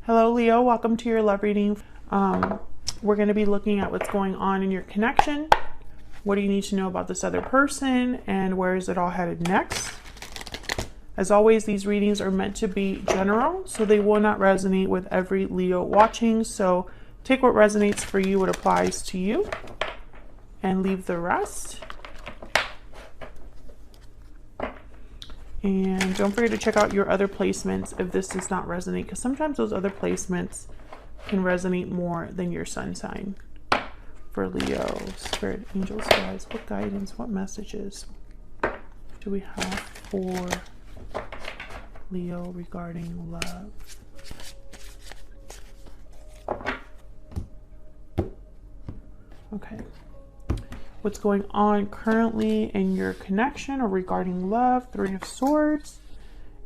Hello, Leo. Welcome to your love reading. We're going to be looking at what's going on in your connection. What do you need to know about this other person, and where is it all headed next? As always, these readings are meant to be general, so they will not resonate with every Leo watching. So take what resonates for you, what applies to you, and leave the rest. And don't forget to check out your other placements if this does not resonate, because sometimes those other placements can resonate more than your sun sign. For Leo, Spirit, Angels, Guides, what guidance, what messages do we have for Leo regarding love? Okay. What's going on currently in your connection or regarding love? Three of Swords,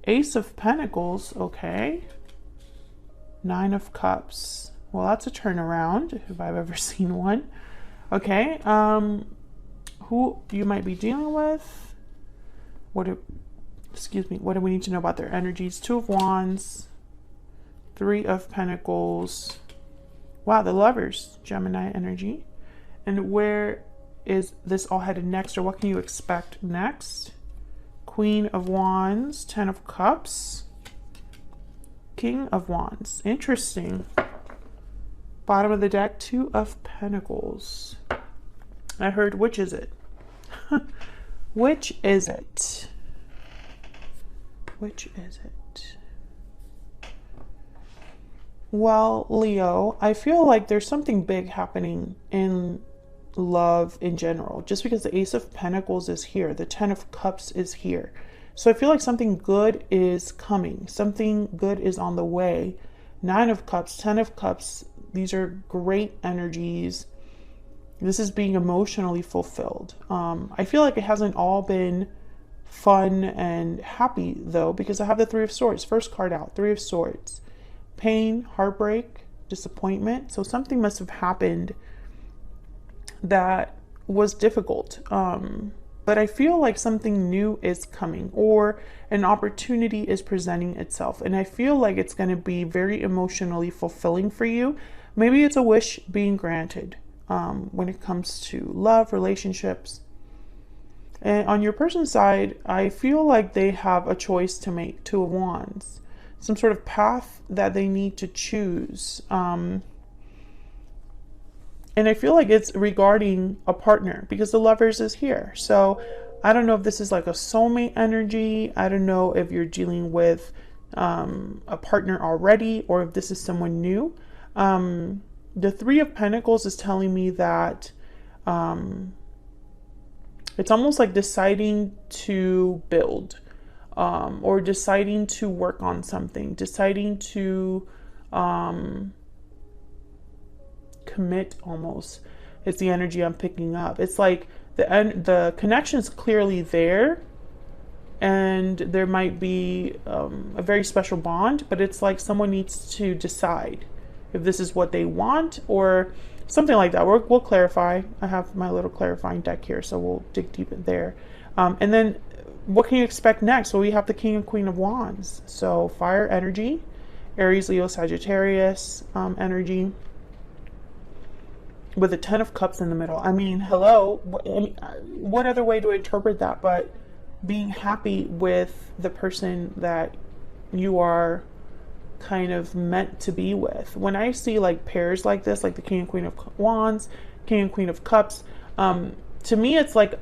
Ace of Pentacles, okay. Nine of Cups. Well, that's a turnaround if I've ever seen one. Okay. Who you might be dealing with? What do we need to know about their energies? Two of Wands, Three of Pentacles. Wow, the Lovers, Gemini energy. And where is this all headed next, or what can you expect next? Queen of Wands, Ten of Cups, King of Wands. Interesting. Bottom of the deck, Two of Pentacles. I heard, which is it? Which is it? Which is it? Well, Leo, I feel like there's something big happening in love in general, just because the Ace of Pentacles is here, the Ten of Cups is here. So I feel like something good is coming, something good is on the way. Nine of Cups, Ten of Cups, these are great energies. This is being emotionally fulfilled. I feel like it hasn't all been fun and happy though, because I have the Three of Swords, first card out, Three of Swords. Pain, heartbreak, disappointment. So something must have happened that was difficult, but I feel like something new is coming, or an opportunity is presenting itself, and I feel like it's going to be very emotionally fulfilling for you. Maybe it's a wish being granted when it comes to love, relationships. And on your person's side, I feel like they have a choice to make. Two of Wands, some sort of path that they need to choose. And I feel like it's regarding a partner, because the Lovers is here. So I don't know if this is like a soulmate energy. I don't know if you're dealing with a partner already, or if this is someone new. The Three of Pentacles is telling me that it's almost like deciding to build, or deciding to work on something, deciding to commit. Almost, it's the energy I'm picking up. It's like the connection is clearly there, and there might be a very special bond, but it's like someone needs to decide if this is what they want or something like that. We'll clarify. I have my little clarifying deck here, so we'll dig deep in there. And then what can you expect next? Well, we have the King and Queen of Wands, so fire energy, Aries, Leo, Sagittarius energy, with a Ten of Cups in the middle. I mean, hello, what other way to interpret that but being happy with the person that you are kind of meant to be with. When I see like pairs like this, like the King and Queen of Wands, King and Queen of Cups, to me it's like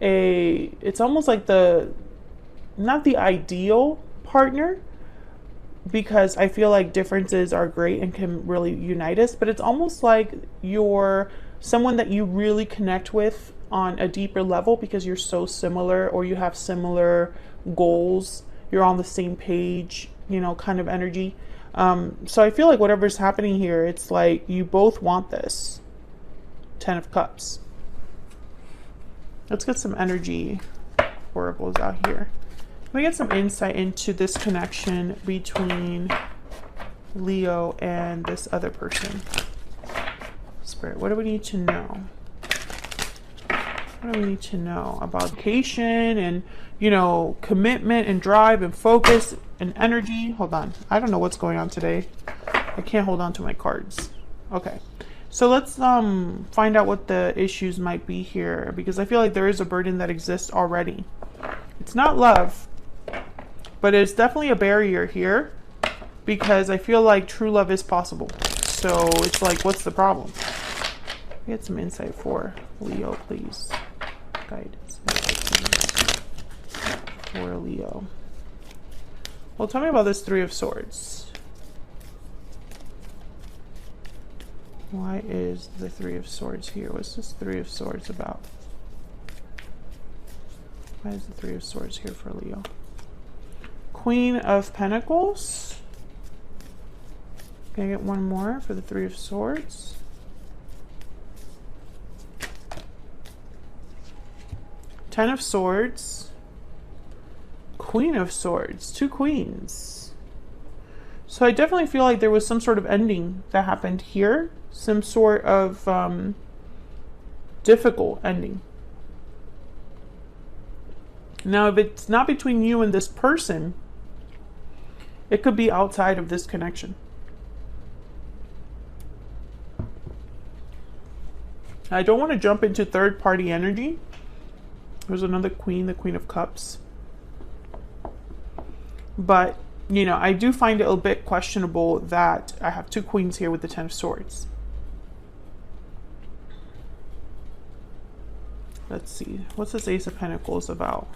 it's almost like not the ideal partner, because I feel like differences are great and can really unite us, but it's almost like you're someone that you really connect with on a deeper level, because you're so similar, or you have similar goals, you're on the same page, kind of energy. So I feel like whatever's happening here, it's like you both want this. Ten of Cups. Let's get some energy oracles out here. Let me get some insight into this connection between Leo and this other person. Spirit, what do we need to know? What do we need to know about vacation and, you know, commitment and drive and focus and energy? Hold on. I don't know what's going on today. I can't hold on to my cards. Okay. So let's find out what the issues might be here, because I feel like there is a burden that exists already. It's not love, but it's definitely a barrier here, because I feel like true love is possible. So it's like, what's the problem? Get some insight for Leo, please. Guidance for Leo. Well, tell me about this Three of Swords. Why is the Three of Swords here? What's this Three of Swords about? Why is the Three of Swords here for Leo? Queen of Pentacles. Can I get one more for the Three of Swords? Ten of Swords. Queen of Swords. Two queens. So I definitely feel like there was some sort of ending that happened here. Some sort of difficult ending. Now, if it's not between you and this person, it could be outside of this connection. I don't want to jump into third-party energy. There's another queen, the Queen of Cups. But, you know, I do find it a bit questionable that I have two queens here with the Ten of Swords. Let's see. What's this Ace of Pentacles about?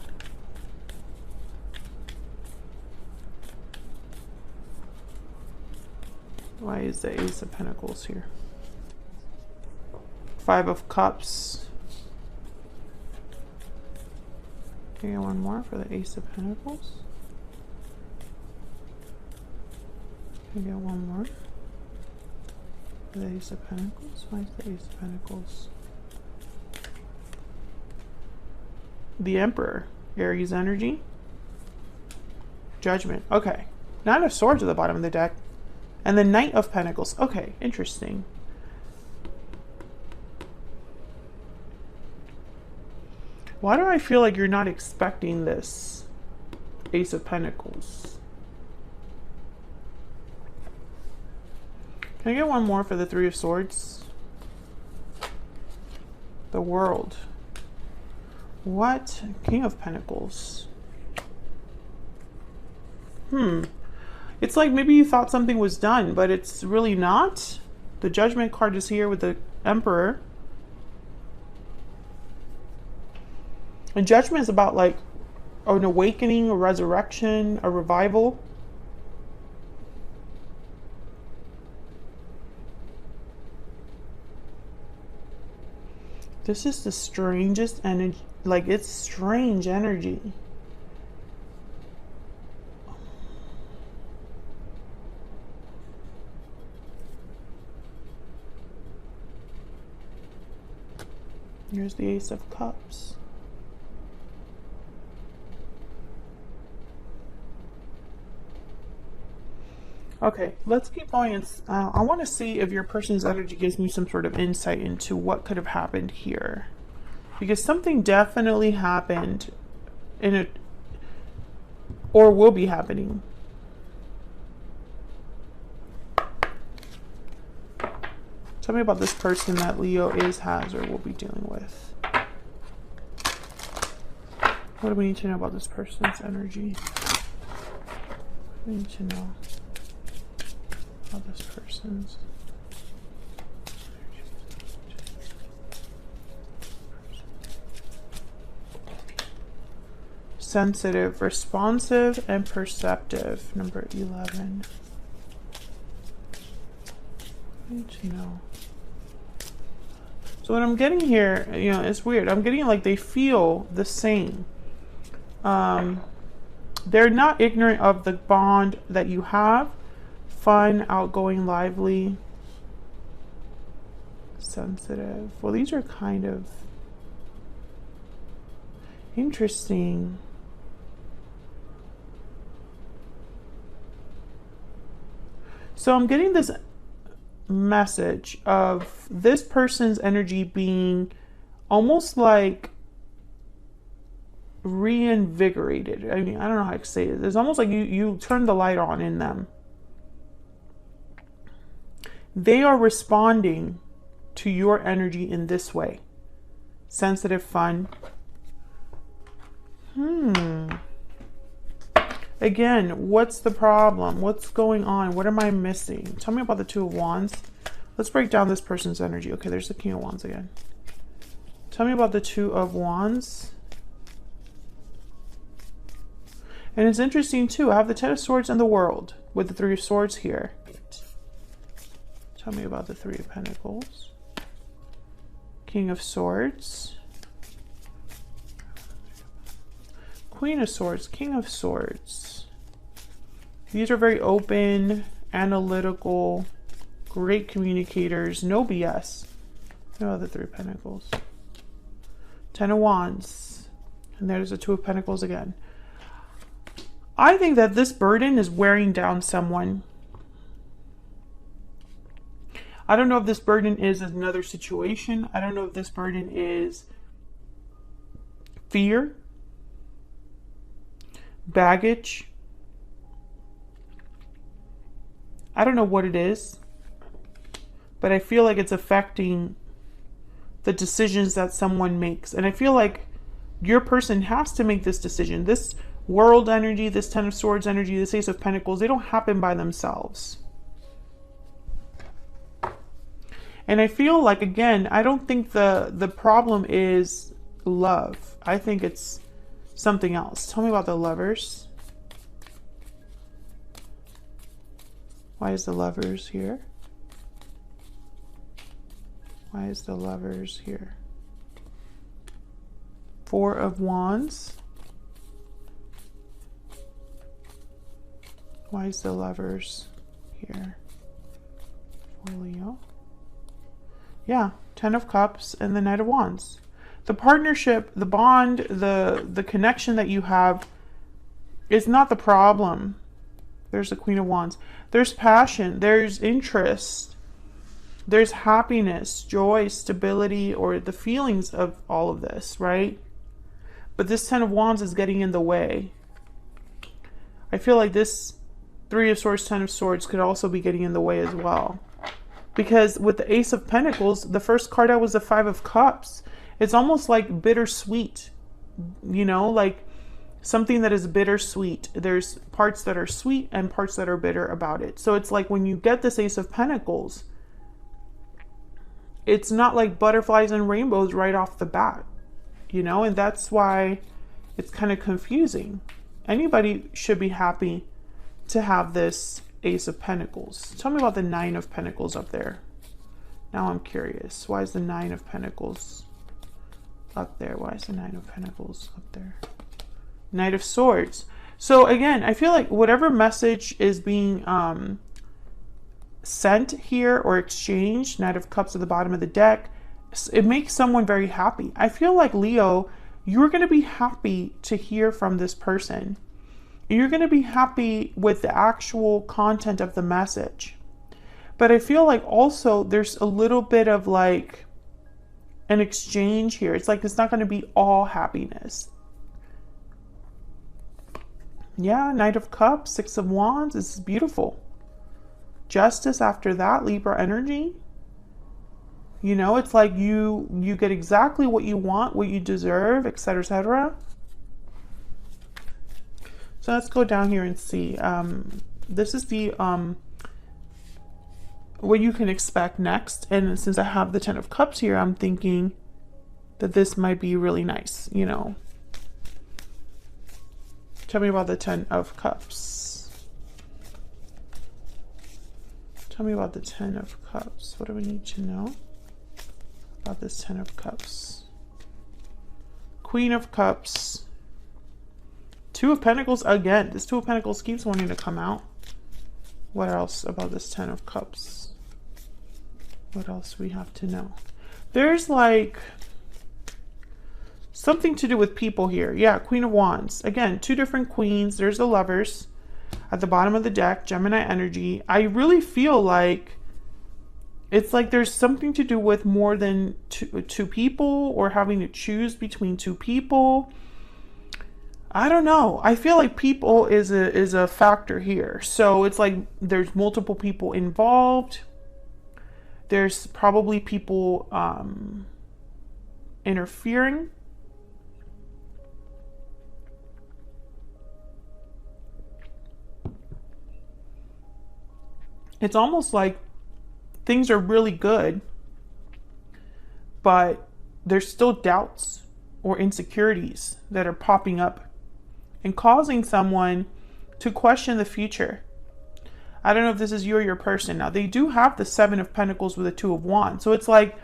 Why is the Ace of Pentacles here? Five of Cups. Can I get one more for the Ace of Pentacles? Can I get one more for the Ace of Pentacles? Why is the Ace of Pentacles? The Emperor. Aries energy. Judgment. Okay. Nine of Swords at the bottom of the deck. And the Knight of Pentacles. Okay, interesting. Why do I feel like you're not expecting this Ace of Pentacles? Can I get one more for the Three of Swords? The World. What? King of Pentacles. It's like maybe you thought something was done, but it's really not. The Judgment card is here with the Emperor. And Judgment is about like an awakening, a resurrection, a revival. This is the strangest energy. Like, it's strange energy. Here's the Ace of Cups. Okay, let's keep going. I want to see if your person's energy gives me some sort of insight into what could have happened here. Because something definitely happened in it, or will be happening. Tell me about this person that Leo has, or will be dealing with. What do we need to know about this person's energy? We need to know about this person's. Sensitive, responsive, and perceptive. Number 11. I need to know. So what I'm getting here, you know, it's weird. I'm getting like they feel the same. They're not ignorant of the bond that you have. Fun, outgoing, lively, sensitive. Well, these are kind of interesting. So I'm getting this message of this person's energy being almost like reinvigorated. I mean, I don't know how to say it. It's almost like you turn the light on in them. They are responding to your energy in this way. Sensitive, fun. Again, what's the problem? What's going on? What am I missing? Tell me about the Two of Wands. Let's break down this person's energy. Okay, there's the King of Wands again. Tell me about the Two of Wands. And it's interesting too. I have the Ten of Swords and the World with the Three of Swords here. Tell me about the Three of Pentacles. King of Swords. Queen of Swords, King of Swords. These are very open, analytical, great communicators, no BS. No other Three of Pentacles. Ten of Wands. And there's the Two of Pentacles again. I think that this burden is wearing down someone. I don't know if this burden is another situation. I don't know if this burden is fear, baggage. I don't know what it is, but I feel like it's affecting the decisions that someone makes. And I feel like your person has to make this decision. This World energy, this Ten of Swords energy, this Ace of Pentacles, they don't happen by themselves. And I feel like, again, I don't think the problem is love. I think it's something else. Tell me about the Lovers. Why is the Lovers here? Why is the Lovers here? Four of Wands. Why is the Lovers here? For Leo. Yeah, Ten of Cups and the Knight of Wands. The partnership, the bond, the connection that you have is not the problem. There's the Queen of Wands. There's passion, there's interest, there's happiness, joy, stability, or the feelings of all of this, right? But this Ten of Wands is getting in the way. I feel like this Three of Swords, Ten of Swords could also be getting in the way as well. Because with the Ace of Pentacles, the first card out was the Five of Cups. It's almost like bittersweet, you know, like something that is bittersweet. There's parts that are sweet and parts that are bitter about it. So it's like when you get this Ace of Pentacles, it's not like butterflies and rainbows right off the bat, you know, and that's why it's kind of confusing. Anybody should be happy to have this Ace of Pentacles. Tell me about the Nine of Pentacles up there. Now I'm curious. Why is the Nine of Pentacles up there? Why is the Nine of Pentacles up there? Knight of Swords. So again, I feel like whatever message is being sent here or exchanged, Knight of Cups at the bottom of the deck, it makes someone very happy. I feel like, Leo, you're going to be happy to hear from this person. You're going to be happy with the actual content of the message. But I feel like also there's a little bit of like an exchange here. It's like it's not going to be all happiness. Yeah, Knight of Cups, Six of Wands. This is beautiful. Justice after that, Libra energy. You know, it's like you get exactly what you want, what you deserve, etc., etc. So let's go down here and see. This is the what you can expect next. And since I have the Ten of Cups here, I'm thinking that this might be really nice, you know. Tell me about the Ten of Cups. Tell me about the Ten of Cups. What do we need to know about this Ten of Cups? Queen of Cups. Two of Pentacles again. This Two of Pentacles keeps wanting to come out. What else about this Ten of Cups? What else we have to know? There's like something to do with people here. Yeah, Queen of Wands. Again, two different queens. There's the Lovers at the bottom of the deck. Gemini energy. I really feel like it's like there's something to do with more than two people, or having to choose between two people. I don't know. I feel like people is a factor here. So it's like there's multiple people involved. There's probably people interfering. It's almost like things are really good, but there's still doubts or insecurities that are popping up and causing someone to question the future. I don't know if this is you or your person. Now, they do have the Seven of Pentacles with the Two of Wands. So it's like,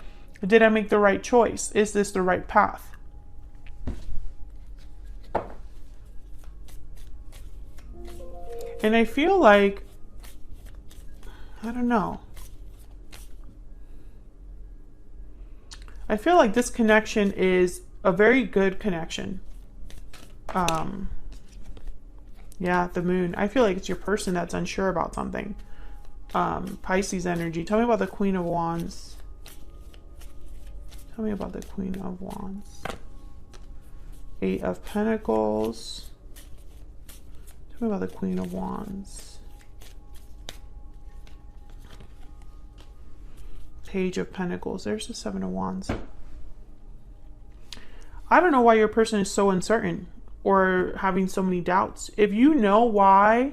did I make the right choice? Is this the right path? And I feel like, I don't know. I feel like this connection is a very good connection. Yeah, the moon. I feel like it's your person that's unsure about something. Pisces energy. Tell me about the Queen of Wands. Tell me about the Queen of Wands. Eight of Pentacles. Tell me about the Queen of Wands. Page of Pentacles. There's the Seven of Wands. I don't know why your person is so uncertain or having so many doubts. If you know why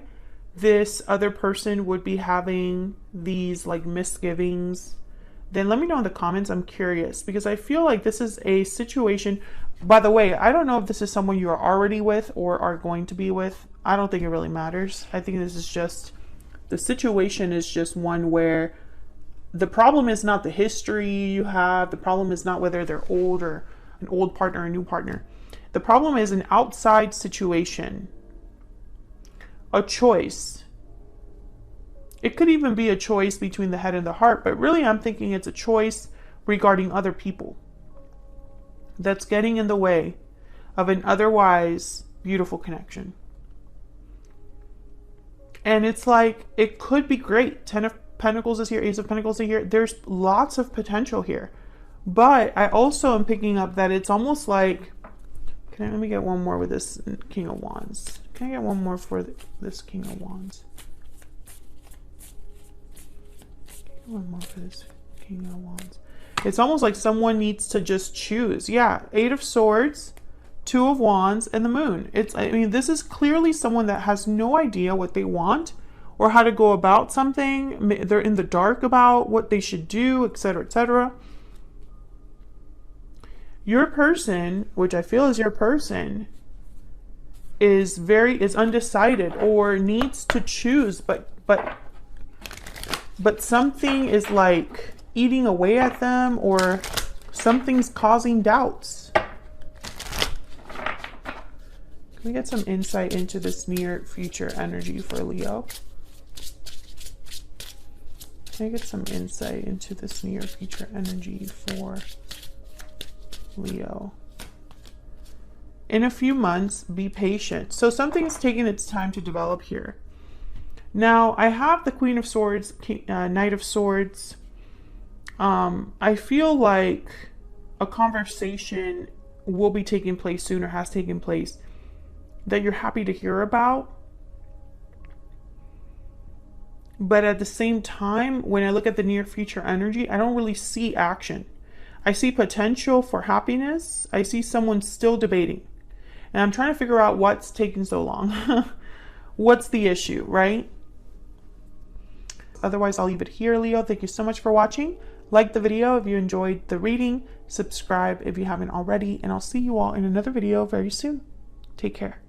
this other person would be having these like misgivings, then let me know in the comments. I'm curious because I feel like this is a situation. By the way, I don't know if this is someone you are already with or are going to be with. I don't think it really matters. I think this is just, the situation is just one where the problem is not the history you have. The problem is not whether they're old or an old partner or a new partner. The problem is an outside situation, a choice. It could even be a choice between the head and the heart, but really I'm thinking it's a choice regarding other people that's getting in the way of an otherwise beautiful connection. And it's like, it could be great. Ten of Pentacles is here, Ace of Pentacles is here. There's lots of potential here. But I also am picking up that it's almost like, let me get one more with this King of Wands. Can I get one more for this King of Wands? One more for this King of Wands. It's almost like someone needs to just choose. Yeah, Eight of Swords, Two of Wands, and the Moon. I mean, this is clearly someone that has no idea what they want or how to go about something. They're in the dark about what they should do, etc., etc. Your person, which I feel is your person, is undecided or needs to choose, but something is like eating away at them or something's causing doubts. Can we get some insight into this near future energy for Leo? Can I get some insight into this near future energy for Leo? In a few months, be patient. So something's taking its time to develop here. Now, I have the Queen of Swords, Knight of Swords. I feel like a conversation will be taking place soon or has taken place that you're happy to hear about. But at the same time, when I look at the near future energy, I don't really see action. I see potential for happiness. I see someone still debating. And I'm trying to figure out what's taking so long. What's the issue, right? Otherwise, I'll leave it here, Leo. Thank you so much for watching. Like the video if you enjoyed the reading. Subscribe if you haven't already. And I'll see you all in another video very soon. Take care.